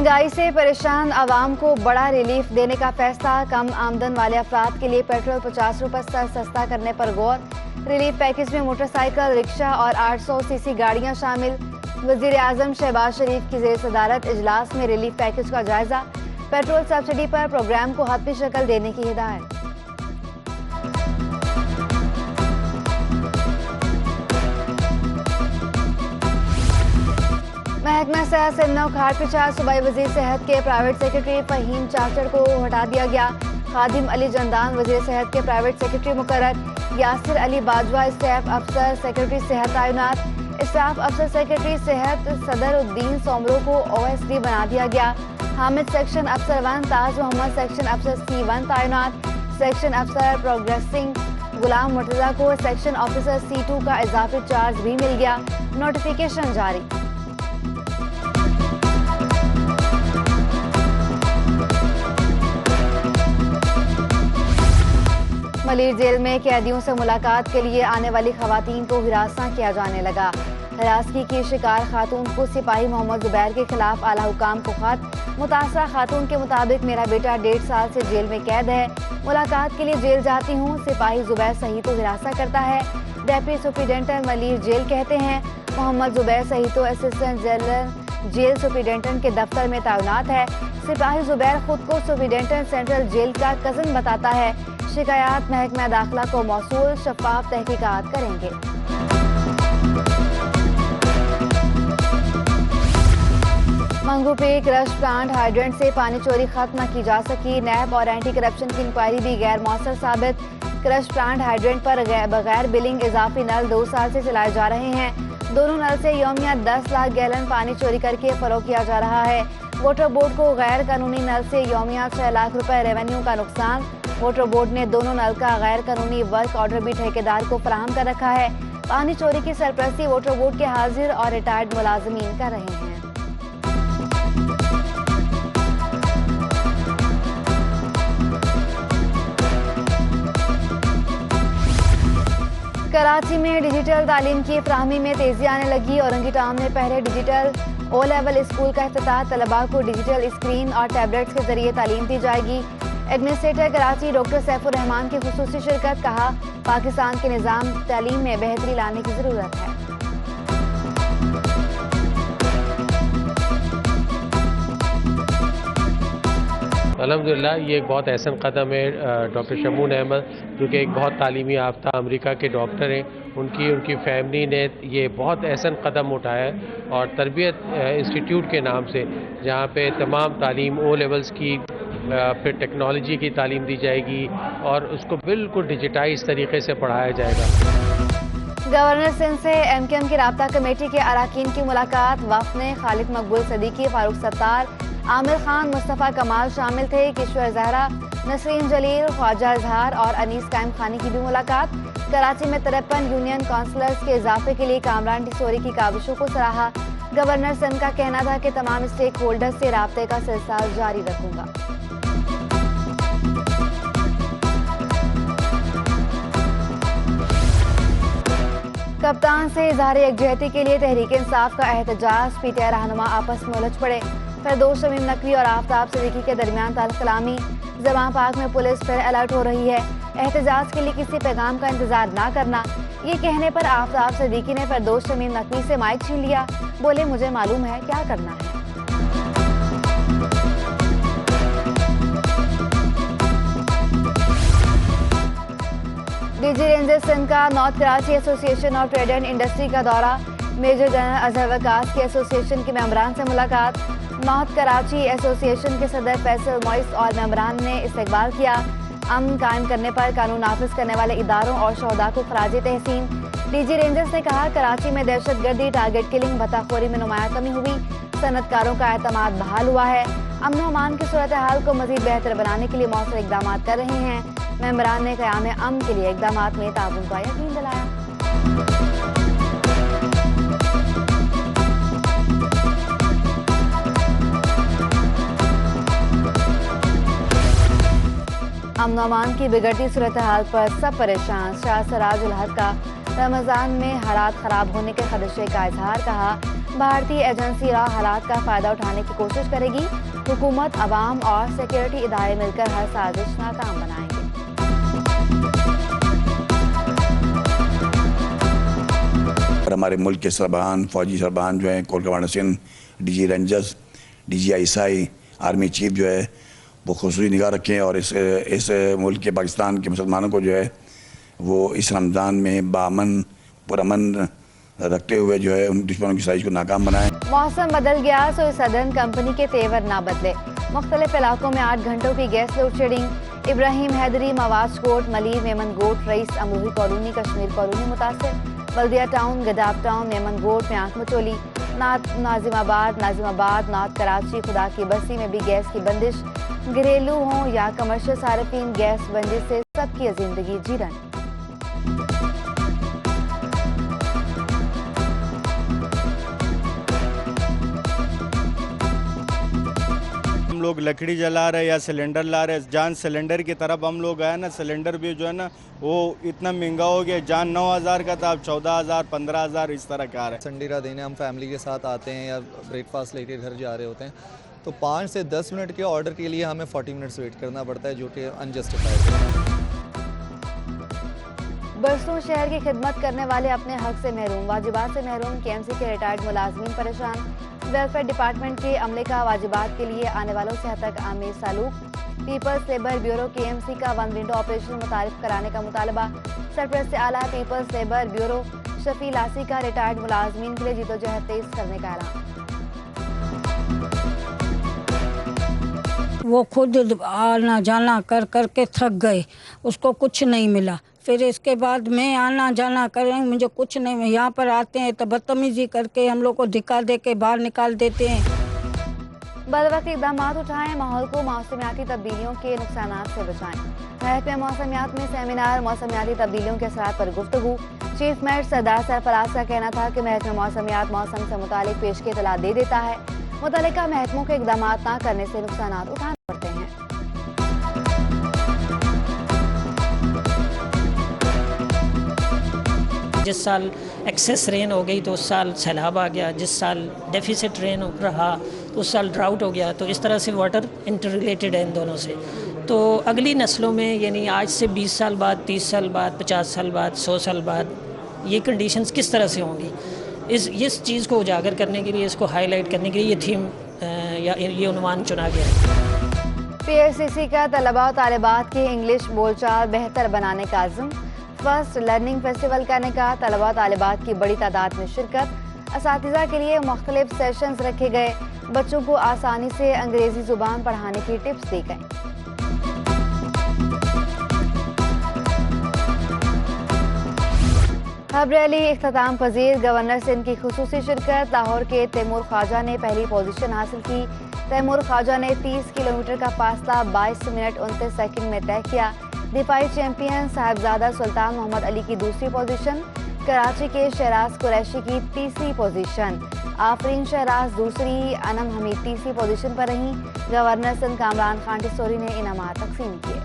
महंगाई से परेशान आवाम को बड़ा रिलीफ देने का फैसला। कम आमदन वाले अफराद के लिए पेट्रोल 50 रुपये सस्ता करने पर गौर। रिलीफ पैकेज में मोटरसाइकिल, रिक्शा और 800 सीसी गाड़ियां शामिल। वजीर आजम शहबाज शरीफ की ज़ेर सदारत इजलास में रिलीफ पैकेज का जायजा। पेट्रोल सब्सिडी पर प्रोग्राम को हतमी शक्ल देने की हिदायत। महकमा सेहत से खाट पिछाड़ सूबाई वजीर सेहत के प्राइवेट सेक्रेटरी फहीम चाचड़ को हटा दिया गया। खादिम अली जंदान वजीर सेहत के प्राइवेट सेक्रेटरी मुकर्रर। यासिर अली बाजवा स्टाफ अफसर सेक्रेटरी सेहत तैनात। स्टाफ अफसर सेक्रेटरी सेहत सदर उद्दीन सोमरो को OSD बना दिया गया। हामिद सेक्शन अफसर 1 ताज मोहम्मद सेक्शन अफसर C1 तैनात। सेक्शन अफसर प्रोग्रेसिंग गुलाम मुर्तजा को सेक्शन ऑफिसर C2 का इजाफी चार्ज भी मिल गया। नोटिफिकेशन जारी। मलिर जेल में कैदियों से मुलाकात के लिए आने वाली खवातीन को हिरासा किया जाने लगा। हिरासगी की शिकार खातून को सिपाही मोहम्मद जुबैर के खिलाफ आला हुकाम को खत। मुतासरा खातून के मुताबिक मेरा बेटा 1.5 साल से जेल में कैद है। मुलाकात के लिए जेल जाती हूँ, सिपाही जुबैर सही तो हिरासा करता है। डेप्टी सुप्रिंटेंडेंट मलिर जेल कहते हैं मोहम्मद जुबैर सही तो असिस्टेंट जनरल जेल सुप्रिंटेंडेंट के दफ्तर में तैनात है। सिपाही जुबैर खुद को सुप्रिंटेंडेंट सेंट्रल जेल का कजन बताता है। शिकायत महकमा दाखिला को मौसूल, शफाफ तहकीकात करेंगे। मंगूपे क्रश प्लांट हाइड्रेंट से पानी चोरी खत्म न की जा सकी। नैब और एंटी करप्शन की इंक्वायरी भी गैर मौसर साबित। क्रश प्लांट हाइड्रेंट पर बगैर बिलिंग इजाफी नल 2 साल से चलाए जा रहे हैं। दोनों नल से यौमिया 10 लाख गैलन पानी चोरी करके फरोख्त किया जा रहा है। वाटर बोर्ड को गैर कानूनी नल से यौमिया 6 लाख रुपए रेवेन्यू का नुकसान। वाटर बोर्ड ने दोनों नल का गैर कानूनी वर्क ऑर्डर भी ठेकेदार को फराहम कर रखा है। पानी चोरी की सरपरस्ती वाटर बोर्ड के हाजिर और रिटायर्ड मुलाजमीन कर रहे हैं। कराची में डिजिटल तालीम की फराहमी में तेजी आने लगी। औरंगी टाउन में पहले डिजिटल O लेवल स्कूल का इफ्तिताह। तलबा को डिजिटल स्क्रीन और टैबलेट्स के जरिए तालीम दी जाएगी। एडमिनिस्ट्रेटर कराची डॉक्टर सैफुर रहमान की खुसूसी शिरकत। कहा पाकिस्तान के निज़ाम तालीम में बेहतरी लाने की ज़रूरत है। अल्हम्दुलिल्लाह ये एक बहुत अहसन कदम है। डॉक्टर शमून अहमद जो कि एक बहुत तालीमी याफ्ता अमेरिका के डॉक्टर हैं, उनकी फैमिली ने ये बहुत अहसन कदम उठाया है। और तरबियत इंस्टीट्यूट के नाम से जहाँ पे तमाम तालीम O लेवल्स की फिर टेक्नोलॉजी की तालीम दी जाएगी और उसको बिल्कुल डिजिटाइज तरीके से पढ़ाया जाएगा। गवर्नर सिंध से MKM की राब्ता कमेटी के अराकीन की मुलाकात। वफ़द में खालिद मकबूल सदीकी, फारूक सत्तार, आमिर खान, मुस्तफ़ा कमाल शामिल थे। किशोर जहरा, नसरीन जलील, ख्वाजा इजहार और अनीस कायम खानी की भी मुलाकात। कराची में 53 यूनियन काउंसलर्स के इजाफे के लिए कामरान डिसोरी की काविशों को सराहा। गवर्नर सिंध का कहना था कि तमाम स्टेक होल्डर्स से राब्ते का सिलसिला जारी रखूंगा। कप्तान से इजहार यकजहती के लिए तहरीक इंसाफ का एहतजाज। PTI रहनुमा आपस में उलझ पड़े। फिरदौस शमीम नकवी और आफ्ताब सिद्दीकी के दरमियान तल्ख कलामी। जमां पाक में पुलिस फिर अलर्ट हो रही है। एहतजाज के लिए किसी पैगाम का इंतजार ना करना। ये कहने पर आफ्ताब सिद्दीकी ने फिरदौस शमीम नकवी से माइक छीन लिया। बोले मुझे मालूम है क्या करना है। DG रेंजर्स सिंध का north Karachi association of trade and industry का दौरा। मेजर जनरल अजहर वकास की एसोसिएशन के मेंबरान से मुलाकात। नॉर्थ कराची एसोसिएशन के सदर फैसल मोइस और मेंबरान ने इस्तकबाल किया। अमन कायम करने पर कानून नाफिज करने वाले इदारों और शोहदा को खराज तहसीन। DG रेंजर्स ने कहा कराची में दहशतगर्दी, टारगेट किलिंग, भत्ताखोरी में नुमाया कमी हुई। सनतकारों का एतमाद बहाल हुआ है। अमन व अमान की सूरत हाल को मजीद बेहतर बनाने के लिए मौसर इकदाम कर रहे हैं। मेंबरान ने क़याम अमन के लिए इकदाम में ताउन का यकीन दिलाया। अमन अमान की बिगड़ती सूरत हाल पर सब परेशान। शाह सराज उल हक का रमजान में हालात खराब होने के खदशे का इजहार। कहा भारतीय एजेंसी रॉ हालात का फायदा उठाने की कोशिश करेगी। हुकूमत, अवाम और सिक्योरिटी इदारे मिलकर हर साजिश नाकाम बनाएंगे। हमारे मुल्क के सरबराहान, फौजी सरबराहान जो हैं, corps commander Sindh, DG rangers, DG ISI, army chief जो है वो खुसूसी निगाह रखें और इस मुल्क के, पाकिस्तान के मुसलमानों को जो है वो इस रमज़ान में बामन पुरअमन रखते हुए जो है उन दुश्मनों की साजिश को नाकाम बनाएं। मौसम बदल गया सो सदर्न कंपनी के तेवर ना बदले। मुख्तलिफ इलाकों में 8 घंटों की gas load shedding. Ibrahim Hyderi, मवाज कोट, मलीर, मेमन गोट, रईस, अमरूही कॉलोनी, कश्मीर कॉलोनी मुतासर। बल्दिया टाउन, गदाब टाउन, मेमन गोट में आंख मचोली। नाजिमाबाद, नॉर्थ कराची, खुदा की बस्ती में भी गैस की बंदिश। घरेलू हों या कमर्शियल सार्फिन, गैस बंदिश से सबकी जिंदगी जीरन। हम लोग लकड़ी जला रहे या सिलेंडर ला रहे, जान सिलेंडर की तरफ हम लोग आए ना, सिलेंडर भी जो है ना वो इतना महंगा हो गया। जान 9,000 का था, अब 14,000, 15,000 इस तरह का आ रहा है। संडे का दिन है, हम फैमिली के साथ आते हैं या ब्रेकफास्ट लेके घर जा रहे होते हैं, तो 5 से 10 मिनट के ऑर्डर के लिए हमें 40 मिनट्स वेट करना पड़ता है, जो कि अनजस्टिफाइड है। बरसों शहर की खिदमत करने वाले अपने हक से महरूम, वाजिबात से महरूम। केएमसी के रिटायर्ड मुलाजमीन परेशान। वेलफेयर डिपार्टमेंट के अमले का वाजिबात के लिए आने वालों से हद तक आमिर सालूक। पीपल्स लेबर ब्यूरो केएमसी का 1 विंडो ऑपरेशन मुतारिफ कराने का मुतालबा। सरपरस्त आला पीपल्स लेबर ब्यूरो शफी लासी का रिटायर्ड मुलाजमीन के लिए जिदोजहद तेज करने का ऐलान। वो खुद आना जाना कर के थक गए, उसको कुछ नहीं मिला। फिर इसके बाद मैं आना जाना करें, मुझे कुछ नहीं मिला। यहाँ पर आते हैं तो बदतमीजी करके हम लोग को धिक्का दे के बाहर निकाल देते हैं। बदवक्त इक़दाम उठाएं, माहौल को मौसमियाती तब्दीलियों के नुकसानात से बचाएं। महकमे मौसमियात में सेमिनार, मौसमियाती तब्दीलियों के असरात पर गुफ्तगू। चीफ मेट सरदार सरफराज का कहना था कि महकमे मौसमियात मौसम से मुतालिक पेश की इतला दे देता है। मुतल्लिका महकमों के इक़दाम ना करने से नुकसानात उठाने पड़ते हैं। जिस साल एक्सेस रेन हो गई तो उस साल सैलाब आ गया, जिस साल डेफिसिट रेन रहा तो उस साल ड्राउट हो गया। तो इस तरह से वाटर इंटर रिलेटेड है इन दोनों से। तो अगली नस्लों में, यानी आज से 20 साल बाद, 30 साल बाद, 50 साल बाद, 100 साल बाद ये कंडीशंस किस तरह से होंगी, इस चीज़ को उजागर करने के लिए, इसको हाईलाइट करने के लिए ये थीम या ये उन्वान चुना गया है। पीएससीसी का तलबा और तालिबात की इंग्लिश बोलचाल बेहतर बनाने का अज़्म। फर्स्ट लर्निंग फेस्टिवल का इनेकाद, तलबा और तालिबात की बड़ी तादाद में शिरकत। असातिज़ा के लिए मुख्तलिफ सेशंस रखे गए। बच्चों को आसानी से अंग्रेजी ज़ुबान पढ़ाने की टिप्स दी गई। हब रैली इख्तिताम पजीर, गवर्नर सिंध की खुसूसी शिरकत। लाहौर के तैमूर ख्वाजा ने पहली पोजीशन हासिल की। तैमूर ख्वाजा ने 30 किलोमीटर का फासला 22 मिनट 29 सेकंड में तय किया। दिफाई चैंपियन साहिबजादा सुल्तान मोहम्मद अली की दूसरी पोजीशन। कराची के शहराज कुरैशी की तीसरी पोजीशन। आफरीन शहराज दूसरी, अनम हमीद तीसरी पोजीशन पर रहीं। गवर्नर सिंध कामरान खान टिसोरी ने इनामात तकसीम किए।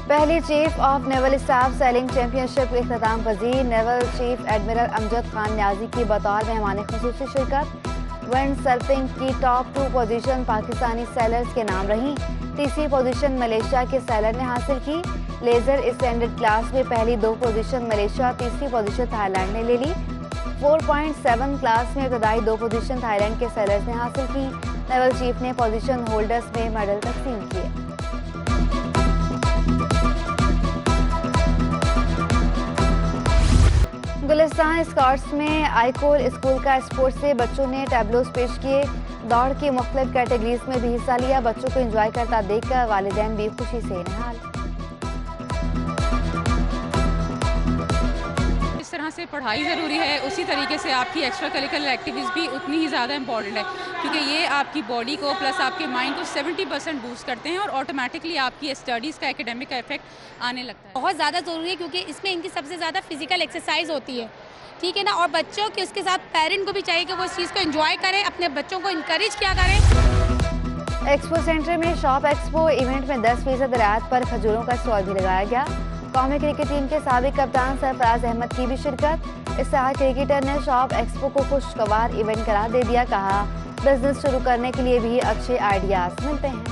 पहली chief of naval staff sailing championship के इख्तिताम पजीर। Naval chief admiral Amjad Khan Niazi की बतौर मेहमान खुसूसी शिरकत। विंड सर्फिंग की टॉप 2 पोजीशन पाकिस्तानी सेलर्स के नाम रही। तीसरी पोजीशन मलेशिया के सेलर ने हासिल की। लेजर स्टैंडर्ड क्लास में पहली 2 पोजीशन मलेशिया, तीसरी पोजीशन थाईलैंड ने ले ली। 4.7 क्लास में इब्तदाई 2 पोजीशन थाईलैंड के सेलर्स ने हासिल की। नेवल चीफ ने पोजीशन होल्डर्स में मेडल तकसीम किए। गुलिस्तान स्कॉट्स में आईकोल स्कूल का स्पोर्ट्स से बच्चों ने टैबलोस पेश किए। दौड़ की मुख्तलिफ कैटेगरीज में भी हिस्सा लिया। बच्चों को एंजॉय करता देखकर वालिदैन भी खुशी से निहाल। जिस तरह से पढ़ाई ज़रूरी है, उसी तरीके से आपकी एक्स्ट्रा करिकुलर एक्टिविटीज़ भी उतनी ही ज़्यादा इंपॉर्टेंट है, क्योंकि ये आपकी बॉडी को प्लस आपके माइंड को 70% बूस्ट करते हैं और ऑटोमेटिकली आपकी स्टडीज़ का एकेडमिक का इफेक्ट आने लगता है। बहुत ज़्यादा ज़रूरी है, क्योंकि इसमें इनकी सबसे ज़्यादा फिजिकल एक्सरसाइज होती है, ठीक है ना। और बच्चों के उसके साथ पेरेंट को भी चाहिए कि वो इस चीज़ को एंजॉय करें, अपने बच्चों को इनकरेज किया करें। एक्सपो सेंटर में शॉप एक्सपो इवेंट में 10% रियायत पर खजूरों का स्टॉल भी लगाया गया। कौमी क्रिकेट टीम के साबिक कप्तान सरफराज अहमद की भी शिरकत। स्टार क्रिकेटर ने शॉप एक्सपो को खुशगवार इवेंट करार दे दिया। कहा, बिजनेस शुरू करने के लिए भी अच्छे आइडियाज मिलते हैं।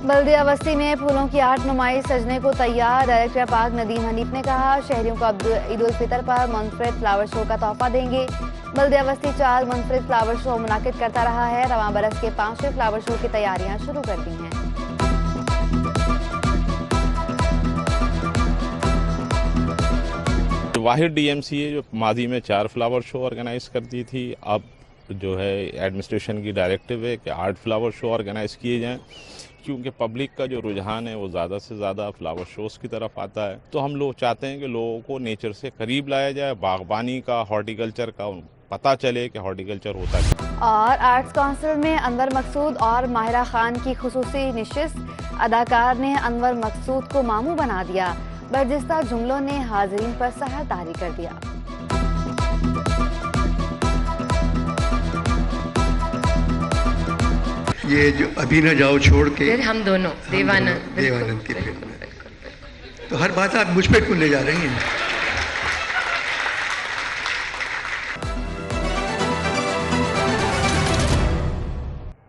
बल्दिया बस्ती में फूलों की आर्ट नुमाइश सजने को तैयार। डायरेक्टर पार्क नदीम हनीफ ने कहा, शहरियों को ईद उल फितर पर मुनफरिद फ्लावर शो का तोहफा देंगे। बल्दिया बस्ती 4 मुनफरिद फ्लावर शो मुनाकिद करता रहा है। रवां बरस के 5वें फ्लावर शो की तैयारियां शुरू कर दी हैं। वाहिद DMCA जो माजी में 4 फ्लावर शो ऑर्गेनाइज करती थी, अब जो है एडमिनिस्ट्रेशन की डायरेक्टिव है कि 8 फ्लावर शो ऑर्गेनाइज किए जाएं, क्योंकि पब्लिक का जो रुझान है वो ज़्यादा से ज़्यादा फ्लावर शोज़ की तरफ आता है। तो हम लोग चाहते हैं कि लोगों को नेचर से करीब लाया जाए, बागबानी का, हॉर्टिकल्चर का पता चले कि हॉर्टिकल्चर होता है। और आर्ट्स काउंसिल में अनवर मकसूद और माहिरा खान की खुसूसी निशिस्त। अदाकार ने अनवर मकसूद को मामू बना दिया। बर्जिस्ता जुमलों ने हाजिरीन पर सहर तारी कर दिया। ये जो अभी न जाओ छोड़ के, फिर हम दोनों देवानंद की फिल्म है, तो हर बात आप मुझ पे क्यों ले जा रही हैं?